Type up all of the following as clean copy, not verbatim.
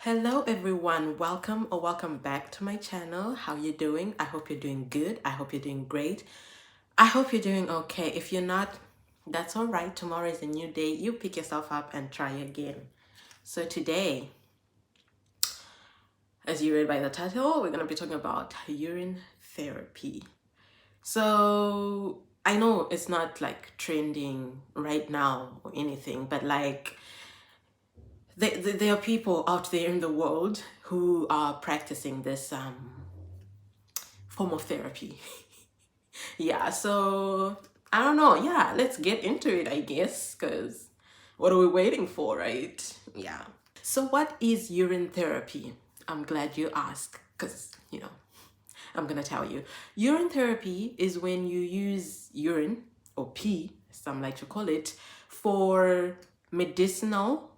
Hello everyone, welcome or welcome back to my channel. How you doing? I hope you're doing good. I hope you're doing great. I hope you're doing okay. If you're not, that's all right. Tomorrow is a new day. You pick yourself up and try again. So today, as you read by the title, we're going to be talking about urine therapy. So I know it's not like trending right now or anything, but like there are people out there in the world who are practicing this form of therapy. Yeah, so I don't know. Yeah, let's get into it, I guess, because what are we waiting for, right? Yeah. So, what is urine therapy? I'm glad you asked, because, I'm gonna tell you. Urine therapy is when you use urine or pee, some like to call it, for medicinal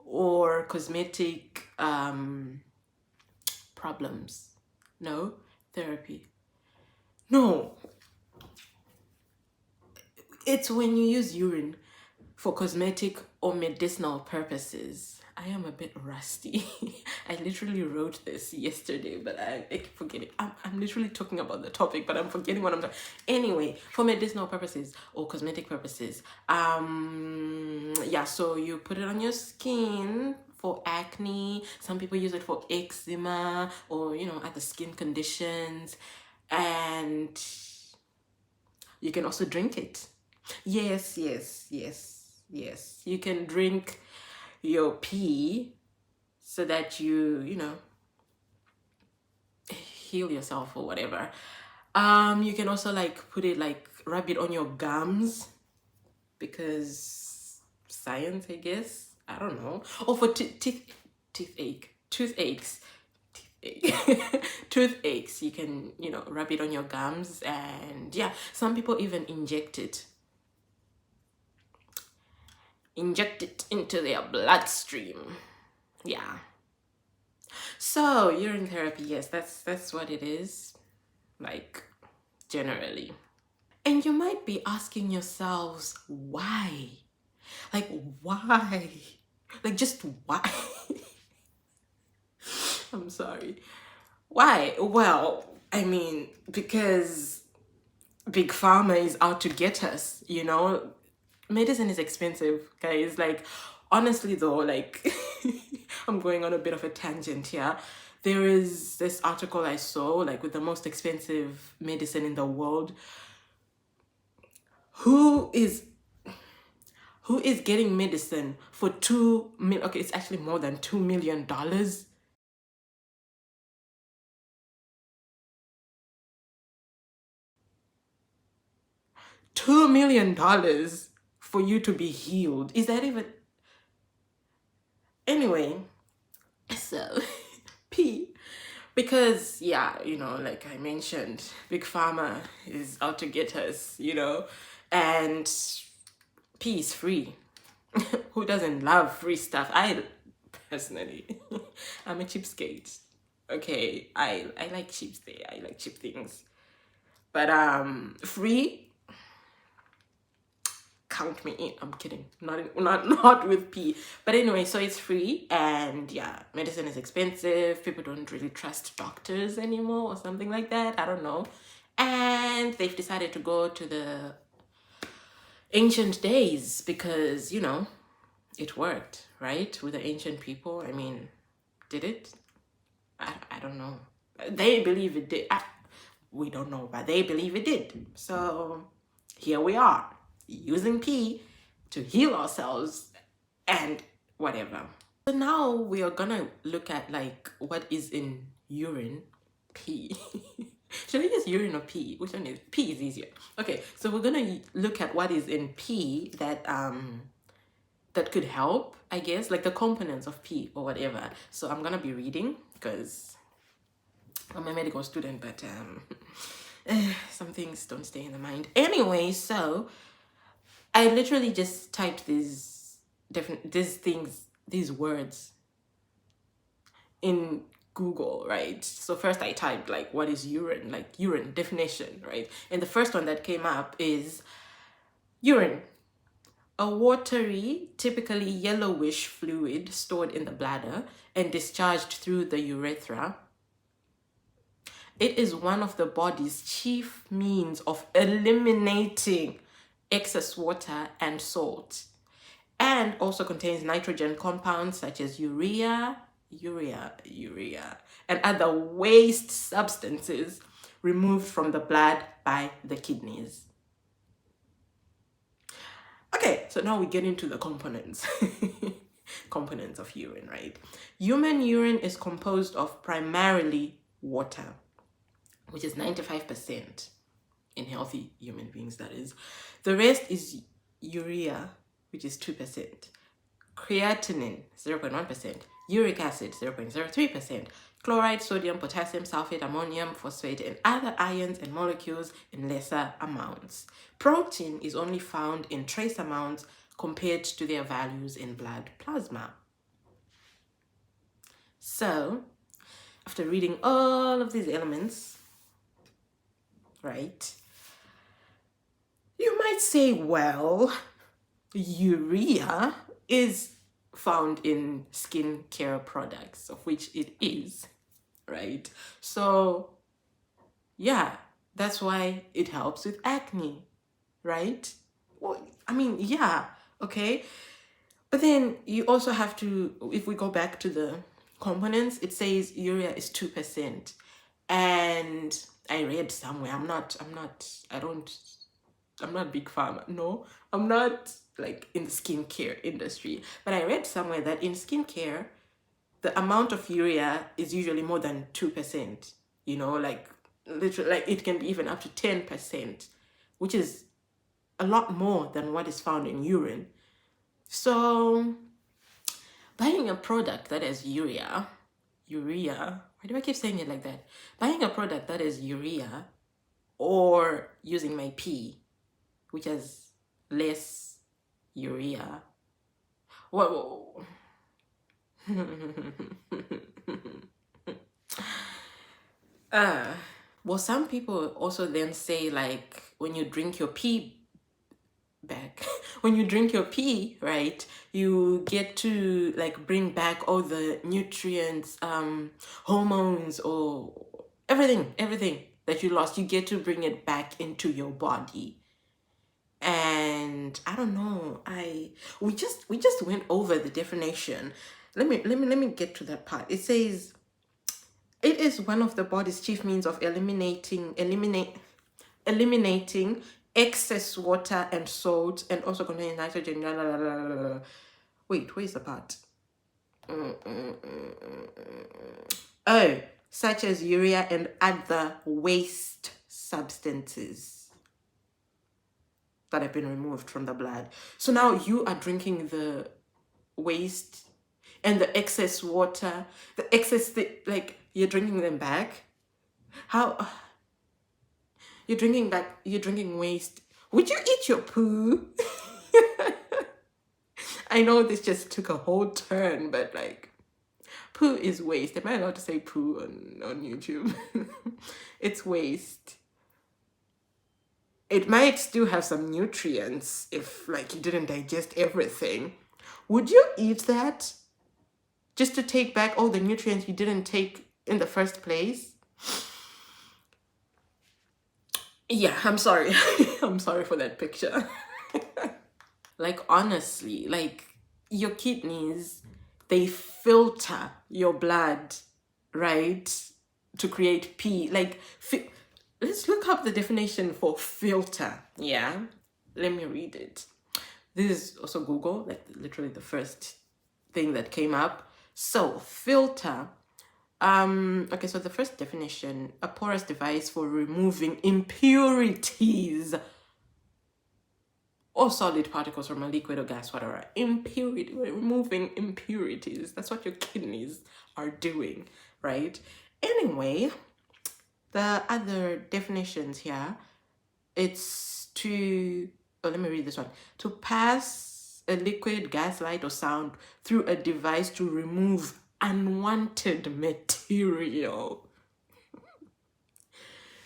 or cosmetic problems. No, therapy. No, it's when you use urine for cosmetic or medicinal purposes. I am a bit rusty. I literally wrote this yesterday, but I keep forgetting. I'm literally talking about the topic, but I'm forgetting what I'm talking. Anyway, for medicinal purposes or cosmetic purposes, yeah. So you put it on your skin for acne. Some people use it for eczema or other skin conditions, and you can also drink it. Yes, yes, yes, yes. You can drink your pee so that you heal yourself or whatever. You can also like put it like rub it on your gums because science, I guess. I don't know. Or for toothaches. Toothaches, you can rub it on your gums, and yeah, some people even inject it into their bloodstream. Yeah. So urine therapy, yes, that's what it is, like generally. And you might be asking yourselves why? Like why? Like just why? I'm sorry. Why? Well, I mean, because Big Pharma is out to get us. Medicine is expensive, guys. Like, honestly though, like I'm going on a bit of a tangent here. There is this article I saw, like, with the most expensive medicine in the world. Who is getting medicine for 2 million? Okay, it's actually more than $2 million. $2 million for you to be healed. Is that even anyway? So P, because yeah, like I mentioned, Big Pharma is out to get us, and P is free. Who doesn't love free stuff? I personally, I'm a cheapskate. Okay, I like cheap stay. I like cheap things, but free, count me in. I'm kidding. Not with P. But anyway, so it's free, and yeah, medicine is expensive. People don't really trust doctors anymore or something like that. I don't know. And they've decided to go to the ancient days because, it worked, right? With the ancient people. I mean, did it? I don't know. They believe it did. We don't know, but they believe it did. So here we are, using pee to heal ourselves and whatever. So now we are gonna look at like what is in urine, pee. Should I use urine or pee? Which one is pee is easier? Okay, so we're gonna look at what is in pee that could help, I guess, like the components of pee or whatever. So I'm gonna be reading because I'm a medical student, but some things don't stay in the mind. Anyway, so I literally just typed these words in Google, right? So first I typed like what is urine, like urine definition, right? And the first one that came up is urine, A watery, typically yellowish fluid stored in the bladder and discharged through the urethra. It is one of the body's chief means of eliminating excess water and salt, and also contains nitrogen compounds such as urea, and other waste substances removed from the blood by the kidneys. Okay, so now we get into the components. Components of urine, right? Human urine is composed of primarily water, which is 95% in healthy human beings, that is. The rest is urea, which is 2%, creatinine, 0.1%, uric acid, 0.03%, chloride, sodium, potassium, sulfate, ammonium, phosphate, and other ions and molecules in lesser amounts. Protein is only found in trace amounts compared to their values in blood plasma. So, after reading all of these elements, right, you might say, well, urea is found in skincare products, of which it is, right? So, yeah, that's why it helps with acne, right? Well, I mean, yeah, okay. But then you also have to, if we go back to the components, it says urea is 2%. And I read somewhere, I'm not big pharma. No, I'm not like in the skincare industry. But I read somewhere that in skincare, the amount of urea is usually more than 2%. You know, like literally, like it can be even up to 10%, which is a lot more than what is found in urine. So buying a product that has urea, why do I keep saying it like that? Buying a product that is urea, or using my pee, which has less urea. Well, well, some people also then say, like, when you drink your pee back, when you drink your pee, right, you get to like bring back all the nutrients, hormones, or everything that you lost. You get to bring it back into your body. And I don't know, we just went over the definition. Let me get to that part. It says it is one of the body's chief means of eliminating excess water and salt, and also contains nitrogen. Wait, where's the part? Oh, such as urea and other waste substances that have been removed from the blood. So now you are drinking the waste and the excess water, the excess, like you're drinking them back. How? You're drinking waste. Would you eat your poo? I know this just took a whole turn, but like, poo is waste. Am I allowed to say poo on YouTube? It's waste. It might still have some nutrients if like you didn't digest everything. Would you eat that just to take back all the nutrients you didn't take in the first place? Yeah, I'm sorry. I'm sorry for that picture. Like, honestly, like your kidneys, they filter your blood, right? To create pee. Like, let's look up the definition for filter. Yeah, let me read it. This is also Google, like literally the first thing that came up. So, filter. Okay, so the first definition: a porous device for removing impurities or solid particles from a liquid or gas, whatever. Removing impurities. That's what your kidneys are doing, right? Anyway, the other definitions here, it's to, let me read this one. To pass a liquid, gas, light, or sound through a device to remove unwanted material.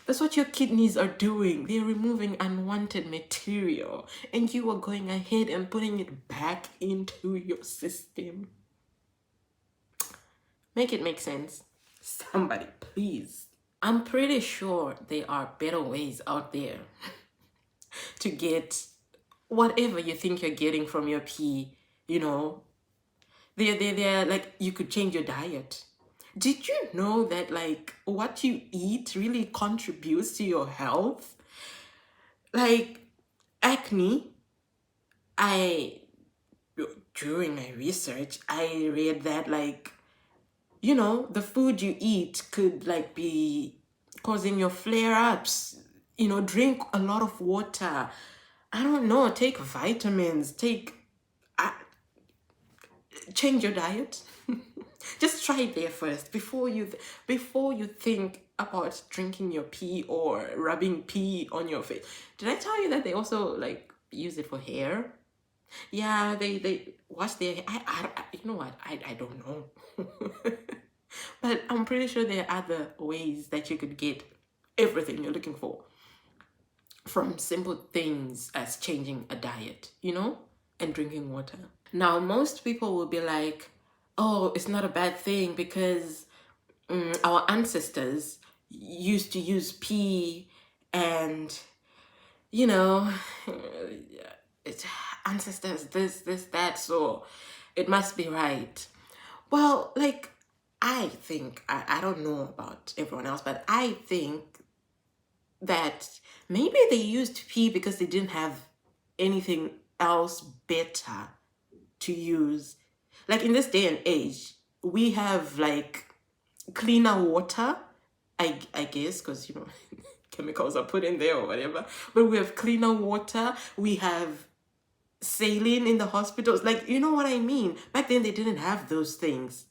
That's what your kidneys are doing. They're removing unwanted material, and you are going ahead and putting it back into your system. Make it make sense. Somebody, please. I'm pretty sure there are better ways out there to get whatever you think you're getting from your pee, you know. They're like, you could change your diet. Did you know that like what you eat really contributes to your health? Like acne, I during my research, I read that like, you know, the food you eat could like be causing your flare-ups. You know, drink a lot of water. I don't know, take vitamins, change your diet. Just try it there first before you think about drinking your pee or rubbing pee on your face. Did I tell you that they also like use it for hair? Yeah, they wash their hair. You know what? I don't know. But I'm pretty sure there are other ways that you could get everything you're looking for from simple things as changing a diet, you know, and drinking water. Now, most people will be like, oh, it's not a bad thing because our ancestors used to use pee and, you know, it's ancestors, this, that, so it must be right. Well, like, I think, I don't know about everyone else, but I think that maybe they used pee because they didn't have anything else better to use. Like in this day and age, we have like cleaner water, I guess, because you know chemicals are put in there or whatever. But we have cleaner water. We have saline in the hospitals. Like, you know what I mean? Back then they didn't have those things.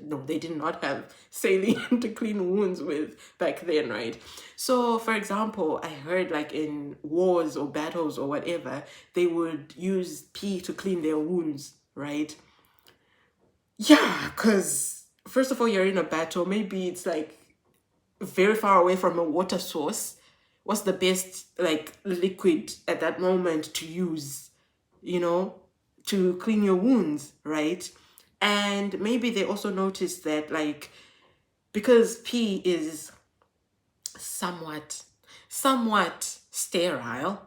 No, they did not have saline to clean wounds with back then, right? So, for example, I heard like in wars or battles or whatever, they would use pee to clean their wounds, right? Yeah, because first of all, you're in a battle. Maybe it's like very far away from a water source. What's the best like liquid at that moment to use, you know, to clean your wounds, right? And maybe they also noticed that like because pee is somewhat sterile,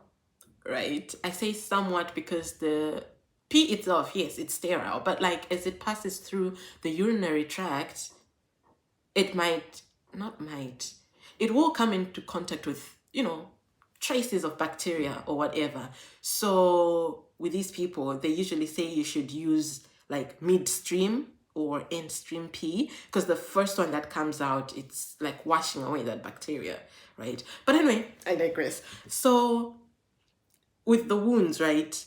right? I say somewhat because the pee itself, yes, it's sterile, but like as it passes through the urinary tract, it might, not might, it will come into contact with, you know, traces of bacteria or whatever. So with these people, they usually say you should use like midstream or end stream pee because the first one that comes out, it's like washing away that bacteria, right? But anyway, I digress. So with the wounds, right?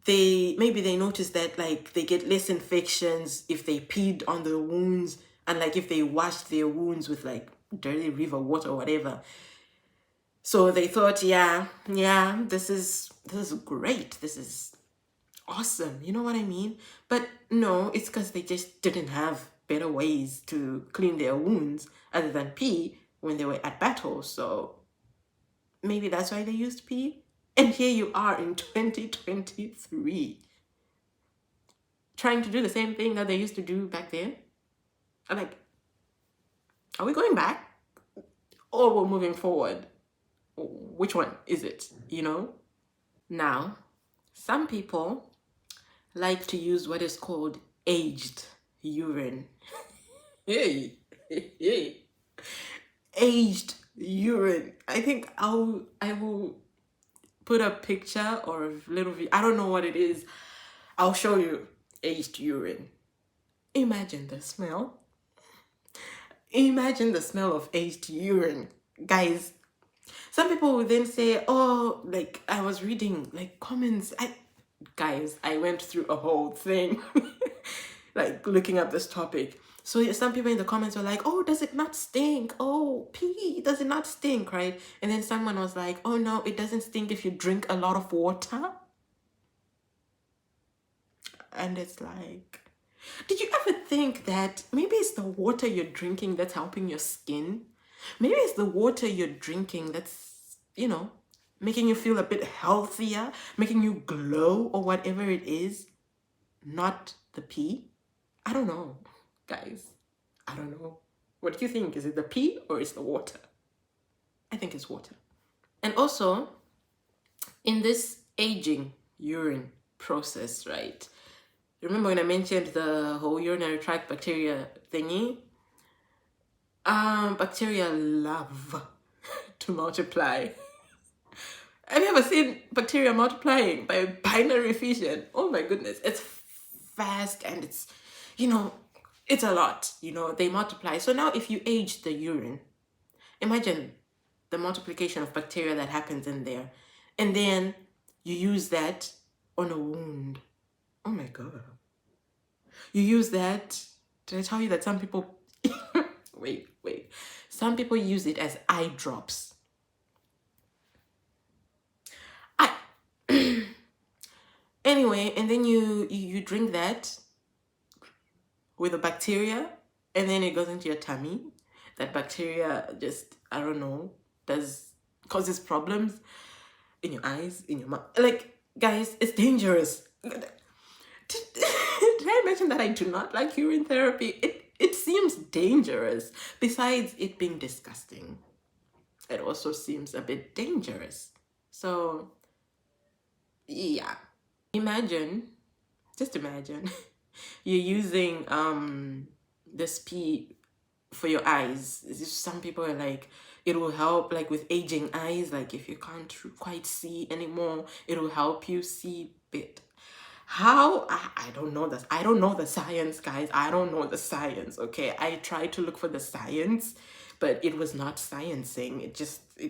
Maybe they notice that like they get less infections if they peed on the wounds and like if they washed their wounds with like dirty river water or whatever. So they thought, yeah, this is great. This is awesome. You know what I mean? But no, it's because they just didn't have better ways to clean their wounds other than pee when they were at battle. So maybe that's why they used pee. And here you are in 2023 trying to do the same thing that they used to do back then. I'm like, are we going back or we're moving forward? Which one is it, you know? Now, some people like to use what is called aged urine. Hey, hey, aged urine. I think I will put a picture or a little video. I don't know what it is. I'll show you aged urine. Imagine the smell. Imagine the smell of aged urine. Guys, some people would then say, oh, like I was reading like comments. Guys, I went through a whole thing like looking up this topic. So some people in the comments were like, oh, does it not stink? Oh, pee, does it not stink, right? And then someone was like, oh no, it doesn't stink if you drink a lot of water. And it's like, did you ever think that maybe it's the water you're drinking that's helping your skin? Maybe it's the water you're drinking that's, making you feel a bit healthier, making you glow or whatever it is, not the pee. I don't know, guys. I don't know. What do you think? Is it the pee or is the water? I think it's water. And also, in this aging urine process, right? Remember when I mentioned the whole urinary tract bacteria thingy? Bacteria love to multiply. Have you ever seen bacteria multiplying by binary fission? Oh my goodness, it's fast and it's, it's a lot, they multiply. So now if you age the urine, imagine the multiplication of bacteria that happens in there. And then you use that on a wound. Oh my God. You use that. Did I tell you that some people, wait. Some people use it as eye drops. Anyway, and then you drink that with a bacteria, and then it goes into your tummy. That bacteria just, I don't know, causes problems in your eyes, in your mouth. Like, guys, it's dangerous. Did I mention that I do not like urine therapy? It seems dangerous. Besides it being disgusting, it also seems a bit dangerous. So, yeah. Just imagine, you're using this pee for your eyes. Some people are like, it will help like with aging eyes, like if you can't quite see anymore, it will help you see bit. How? I don't know this. I don't know the science, guys. I don't know the science, okay? I tried to look for the science, but it was not sciencing. It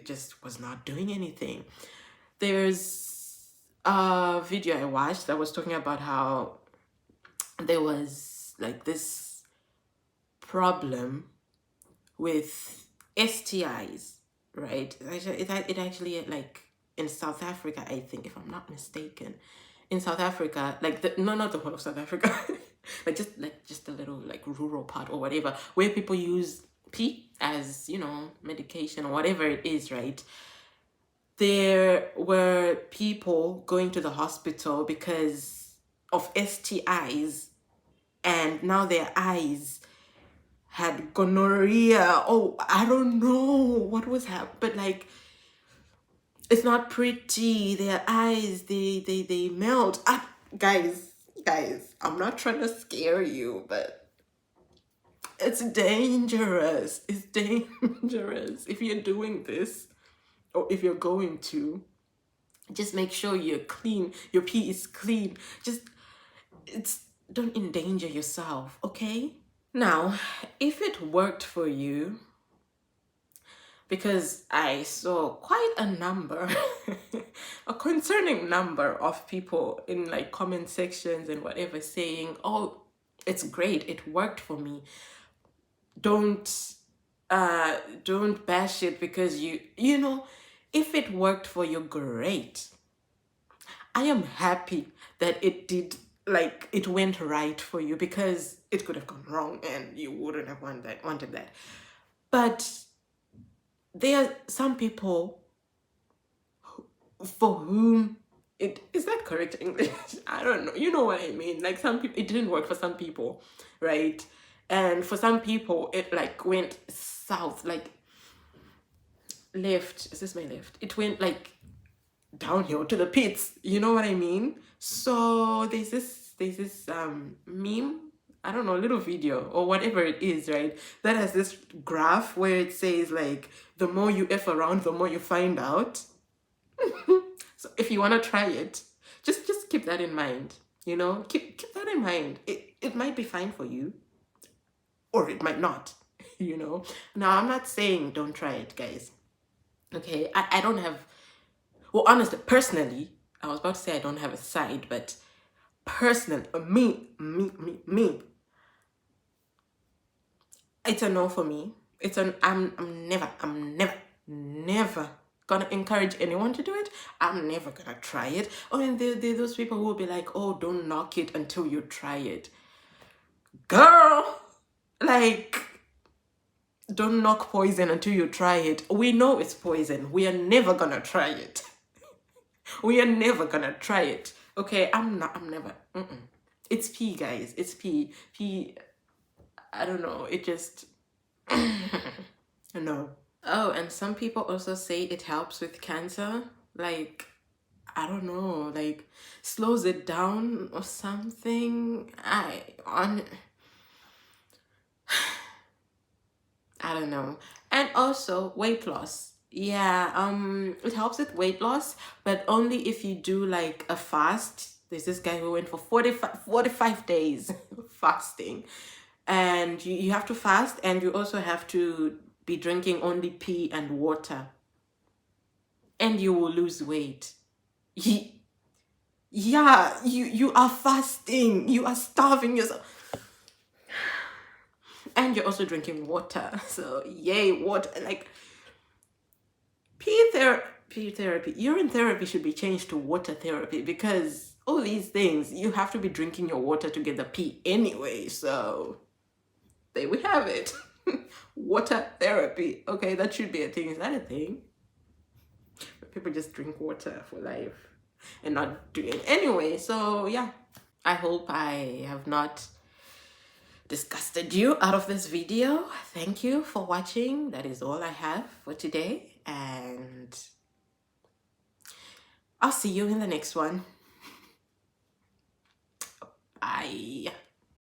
just was not doing anything. There's a video I watched that was talking about how there was like this problem with STIs, right? It actually like in South Africa, I think, if I'm not mistaken, in South Africa, like not the whole of South Africa, just a little like rural part or whatever, where people use pee as medication or whatever it is, right? There were people going to the hospital because of STIs, and now their eyes had gonorrhea. Oh, I don't know what was happening, but like, it's not pretty. Their eyes, they melt. Guys, I'm not trying to scare you, but it's dangerous. It's dangerous. If you're doing this, or if you're going to, just make sure you're clean. Your pee is clean. Don't endanger yourself, okay? Now, if it worked for you, because I saw quite a number, a concerning number of people in like comment sections and whatever saying, oh, it's great, it worked for me. Don't bash it because if it worked for you, great. I am happy that it did, like it went right for you, because it could have gone wrong and you wouldn't have wanted that. But there are some people for whom is that correct English? I don't know. You know what I mean? Like some people, it didn't work for some people, right? And for some people, it like went south, like left. Is this my left? It went like downhill to the pits. You know what I mean? So there's this meme, I don't know, little video or whatever it is, right? That has this graph where it says like, the more you F around, the more you find out. So if you want to try it, just keep that in mind, keep that in mind. It might be fine for you, or it might not, Now, I'm not saying don't try it, guys. Okay, I don't have, well, honestly, personally, I was about to say I don't have a side, but personally, me, it's a no for me. I'm never gonna encourage anyone to do it. I'm never gonna try it. Oh, and there those people who will be like, oh, don't knock it until you try it. Girl, like, don't knock poison until you try it. We know it's poison. We are never gonna try it. We are never gonna try it. Okay, I'm never. It's pee, guys. It's pee. Pee. I don't know. It just. No. Oh, and some people also say it helps with cancer. Like, I don't know, like slows it down or something. I don't know. And also weight loss. Yeah, it helps with weight loss, but only if you do like a fast. There's this guy who went for 45 days fasting. And you have to fast, and you also have to be drinking only pee and water. And you will lose weight. Yeah, you are fasting. You are starving yourself. And you're also drinking water. So yay, water. Like pee therapy, urine therapy should be changed to water therapy, because all these things, you have to be drinking your water to get the pee anyway. So there we have it. Water therapy. Okay, that should be a thing. Is that a thing? People just drink water for life and not do it anyway. So yeah, I hope I have not disgusted you out of this video. Thank you for watching. That is all I have for today, and I'll see you in the next one. Bye.